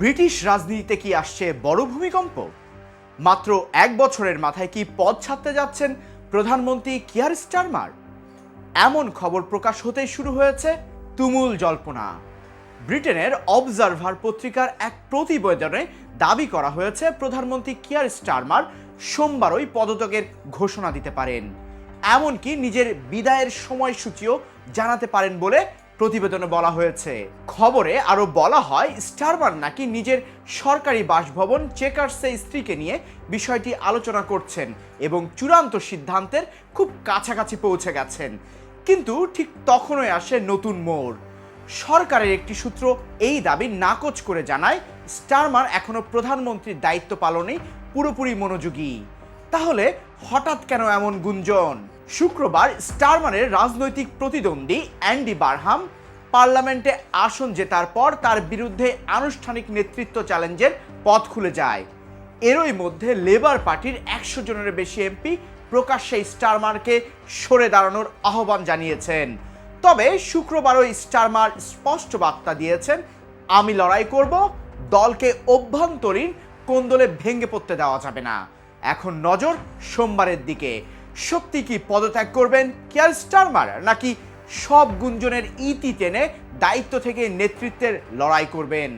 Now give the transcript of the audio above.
British রাজনীতিতে কি আসছে বড় ভূমিকম্প? মাত্র এক বছরের মাথায় কি পদ ছাড়তে যাচ্ছেন প্রধানমন্ত্রী কিয়ার স্টারমার? এমন খবর প্রকাশ হতেই শুরু হয়েছে তুমুল জল্পনা। ব্রিটেনের অবজারভার পত্রিকার এক প্রতিবেদনে দাবি করা হয়েছে প্রধানমন্ত্রী কিয়ার স্টারমার সোমবারই পদত্যাগের ঘোষণা দিতে পারেন, এমনকি নিজের বিদায়ের সময়সূচিও জানাতে পারেন বলে প্রতিবেদনে বলা হয়েছে। খবরে আরো বলা হয় স্টারমার নাকি নিজের সরকারি বাসভবন চেকার্সে স্ত্রীকে নিয়ে বিষয়টি আলোচনা করছেন এবং চূড়ান্ত সিদ্ধান্তের খুব কাছাকাছি পৌঁছে গেছেন। কিন্তু ঠিক তখনই আসে নতুন মোড়। সরকারের একটি সূত্র এই দাবি নাকচ করে জানায় স্টারমার এখনো প্রধানমন্ত্রীর দায়িত্ব পালনে পুরোপুরি মনোযোগী। তাহলে হঠাৎ কেন এমন গুঞ্জন? শুক্রবার স্টারমারের রাজনৈতিক প্রতিদ্বন্দ্বী অ্যান্ডি বারহাম পার্লামেন্টে আসন জেতার পর তার বিরুদ্ধে আনুষ্ঠানিক নেতৃত্ব চ্যালেঞ্জের পথ খুলে যায়। এরই মধ্যে লেবার পার্টির 100 জনের বেশি এমপি প্রকাশ্যে স্টারমারকে সরে দাঁড়ানোর আহ্বান জানিয়েছেন। তবে শুক্রবারও স্টারমার স্পষ্ট বার্তা দিয়েছেন, আমি লড়াই করব, দলকে অভ্যন্তরীণ কোন্দলে ভেঙে পড়তে দেওয়া যাবে না। এখন নজর সোমবারের দিকে। সত্যি কি পদত্যাগ করবেন কিয়ার স্টারমার, নাকি সব গুঞ্জনের ইতি টেনে দায়িত্ব থেকে নেতৃত্বের লড়াই করবেন?